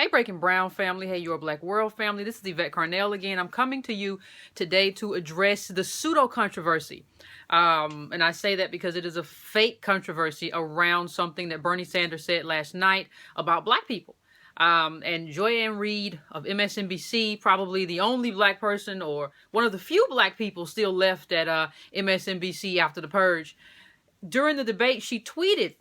Hey, Breaking Brown family. Hey, Your Black World family. This is Yvette Carnell again. I'm coming to you today to address the pseudo controversy. And I say that because it is a fake controversy around something that Bernie Sanders said last night about black people. And Joyanne Reid of MSNBC, probably the only black person or one of the few black people still left at MSNBC after the purge. During the debate, she tweeted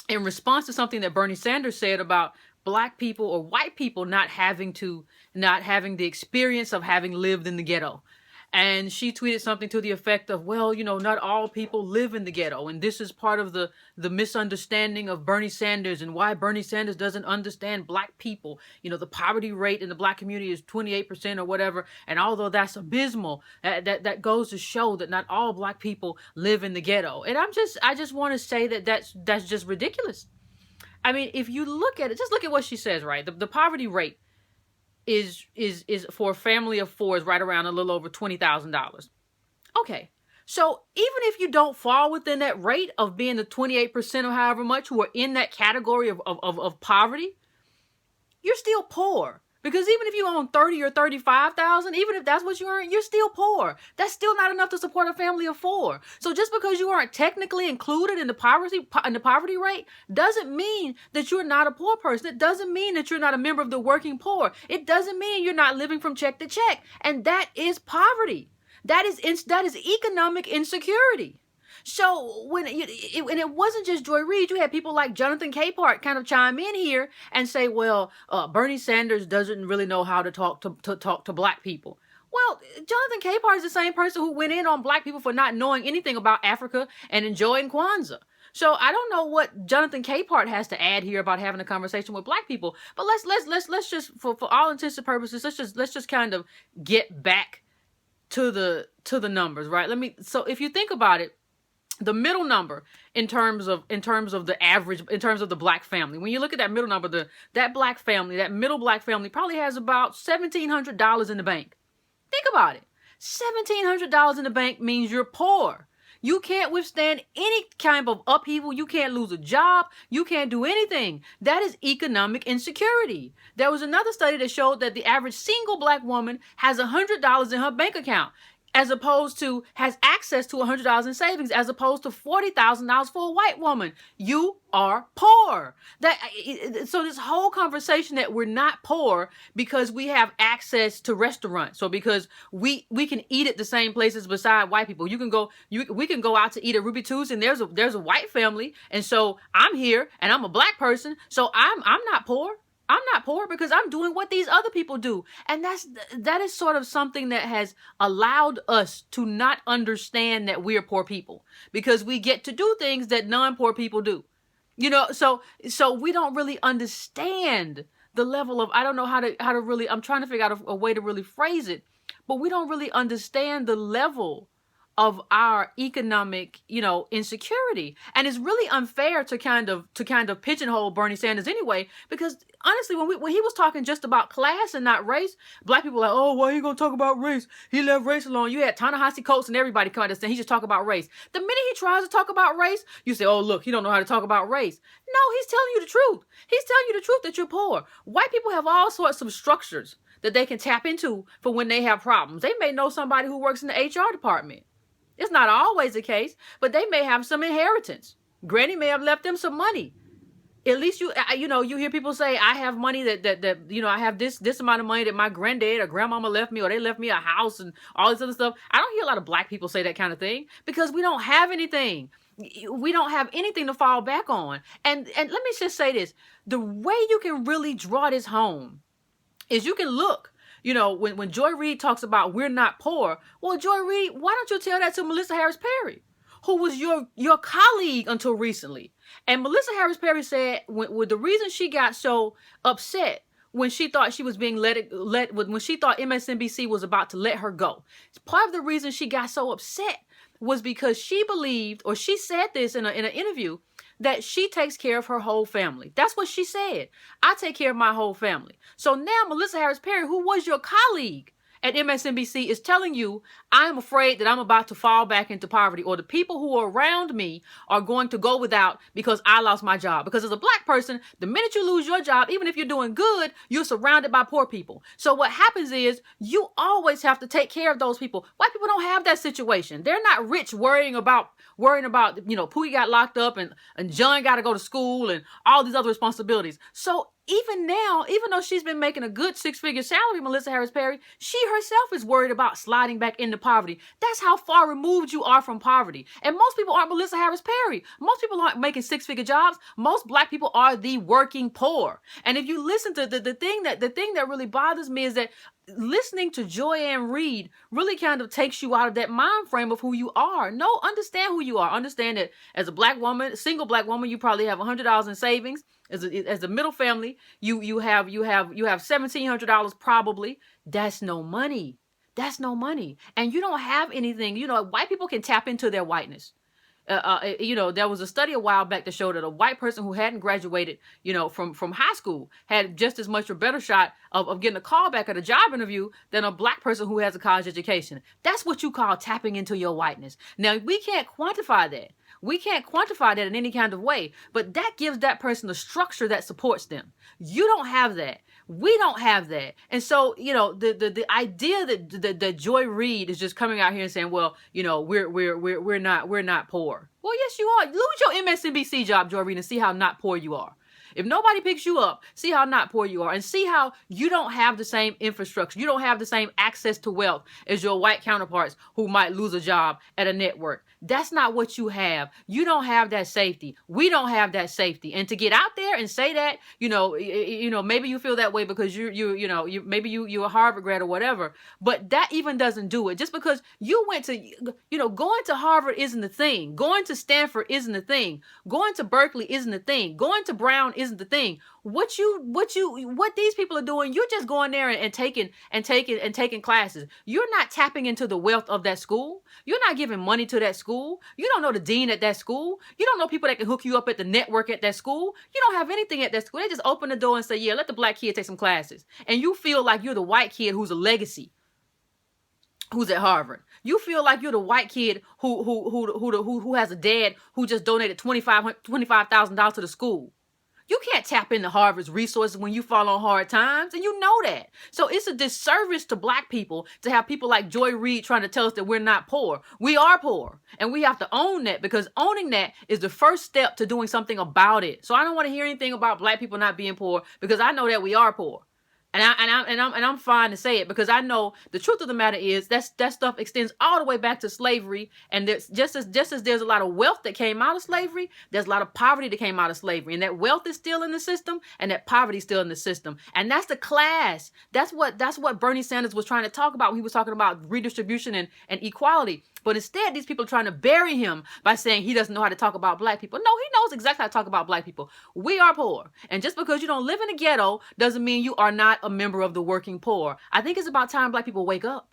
in response to something that Bernie Sanders said about black people or white people not having the experience of having lived in the ghetto. And she tweeted something to the effect of, well, not all people live in the ghetto. And this is part of the misunderstanding of Bernie Sanders and why Bernie Sanders doesn't understand black people. The poverty rate in the black community is 28% or whatever. And although that's abysmal, that goes to show that not all black people live in the ghetto. And I just want to say that that's just ridiculous. I mean, if you look at it, just look at what she says, right? The poverty rate is for a family of four is right around a little over $20,000. Okay. So even if you don't fall within that rate of being the 28% or however much who are in that category of poverty, you're still poor. Because even if you own 30 or 35,000, even if that's what you earn, you're still poor. That's still not enough to support a family of four. So just because you aren't technically included in the poverty rate doesn't mean that you're not a poor person. It doesn't mean that you're not a member of the working poor. It doesn't mean you're not living from check to check. And that is poverty. That is economic insecurity. So when it wasn't just Joy Reid, you had people like Jonathan Capehart kind of chime in here and say, well, Bernie Sanders doesn't really know how to talk to black people. Well, Jonathan Capehart is the same person who went in on black people for not knowing anything about Africa and enjoying Kwanzaa. So I don't know what Jonathan Capehart has to add here about having a conversation with black people. But let's just for all intents and purposes, let's just kind of get back to the numbers, right? So if you think about it, the middle number in terms of the average, in terms of the black family, when you look at that middle number, that middle black family probably has about $1,700 in the bank. Think about it. $1,700 in the bank means you're poor. You can't withstand any kind of upheaval. You can't lose a job. You can't do anything. That is economic insecurity. There was another study that showed that the average single black woman has $100 in her bank account, as opposed to has access to $100 in savings, as opposed to $40,000 for a white woman. You are poor. So this whole conversation that we're not poor because we have access to restaurants, so because we can eat at the same places beside white people. We can go out to eat at Ruby Tuesday, and there's a white family, and so I'm here and I'm a black person, so I'm not poor. I'm not poor because I'm doing what these other people do. And that is sort of something that has allowed us to not understand that we're poor people, because we get to do things that non-poor people do. So we don't really understand the level of, I don't know how to really, I'm trying to figure out a way to really phrase it, but we don't really understand the level of our economic, insecurity. And it's really unfair to kind of pigeonhole Bernie Sanders anyway, because honestly, when he was talking just about class and not race, black people were like, oh, why are you gonna talk about race? He left race alone. You had Ta-Nehisi Coates and everybody come out and say he just talk about race. The minute he tries to talk about race, you say, oh, look, he don't know how to talk about race. No, he's telling you the truth. He's telling you the truth that you're poor. White people have all sorts of structures that they can tap into for when they have problems. They may know somebody who works in the HR department. It's not always the case, but they may have some inheritance. Granny may have left them some money. At least you hear people say, I have money that I have this amount of money that my granddad or grandmama left me, or they left me a house and all this other stuff. I don't hear a lot of black people say that kind of thing because we don't have anything. We don't have anything to fall back on. And let me just say this. The way you can really draw this home is you can look. When Joy Reid talks about we're not poor, well, Joy Reid, why don't you tell that to Melissa Harris Perry, who was your colleague until recently? And Melissa Harris Perry said when the reason she got so upset when she thought she was being when she thought MSNBC was about to let her go, part of the reason she got so upset was because she believed, or she said this in an interview, that she takes care of her whole family. That's what she said. I take care of my whole family. So now Melissa Harris Perry, who was your colleague at MSNBC is telling you, I'm afraid that I'm about to fall back into poverty, or the people who are around me are going to go without because I lost my job. Because as a black person, the minute you lose your job, even if you're doing good, you're surrounded by poor people. So what happens is you always have to take care of those people. White people don't have that situation. They're not rich worrying about, Pookie got locked up and John got to go to school and all these other responsibilities. So even now, even though she's been making a good six-figure salary, Melissa Harris Perry, she herself is worried about sliding back into poverty. That's how far removed you are from poverty. And most people aren't Melissa Harris Perry. Most people aren't making six-figure jobs. Most black people are the working poor. And if you listen to the thing that really bothers me is that listening to Joy-Ann Reid really kind of takes you out of that mind frame of who you are. No, understand who you are. Understand that as a black woman, single black woman, you probably have $100 in savings. As a middle family, you have $1,700 probably. That's no money. That's no money. And you don't have anything. White people can tap into their whiteness. There was a study a while back that showed that a white person who hadn't graduated, from high school had just as much or better shot of getting a call back at a job interview than a black person who has a college education. That's what you call tapping into your whiteness. Now, we can't quantify that. We can't quantify that in any kind of way, but that gives that person the structure that supports them. You don't have that. We don't have that. And so, the idea that Joy Reid is just coming out here and saying, well, we're not poor. Well, yes, you are. Lose your MSNBC job, Joy Reid, and see how not poor you are. If nobody picks you up, see how not poor you are, and see how you don't have the same infrastructure. You don't have the same access to wealth as your white counterparts who might lose a job at a network. That's not what you have. You don't have that safety. We don't have that safety. And to get out there and say that, maybe you feel that way because you're a Harvard grad or whatever, but that even doesn't do it. Just because you went to, going to Harvard isn't the thing. Going to Stanford isn't the thing. Going to Berkeley isn't the thing. Going to Brown isn't the thing. What these people are doing, you're just going there and taking classes. You're not tapping into the wealth of that school. You're not giving money to that school. You don't know the dean at that school. You don't know people that can hook you up at the network at that school. You don't have anything at that school. They just open the door and say, yeah, let the black kid take some classes. And you feel like you're the white kid who's a legacy, who's at Harvard. You feel like you're the white kid who has a dad who just donated $25,000 to the school. You can't tap into Harvard's resources when you fall on hard times, and you know that. So it's a disservice to black people to have people like Joy Reid trying to tell us that we're not poor. We are poor, and we have to own that, because owning that is the first step to doing something about it. So I don't want to hear anything about black people not being poor, because I know that we are poor. And I'm fine to say it, because I know the truth of the matter is that stuff extends all the way back to slavery. And there's just as there's a lot of wealth that came out of slavery, there's a lot of poverty that came out of slavery. And that wealth is still in the system, and that poverty is still in the system. And that's the class. That's what Bernie Sanders was trying to talk about when he was talking about redistribution and equality. But instead, these people are trying to bury him by saying he doesn't know how to talk about black people. No, he knows exactly how to talk about black people. We are poor. And just because you don't live in a ghetto doesn't mean you are not a member of the working poor. I think it's about time black people wake up.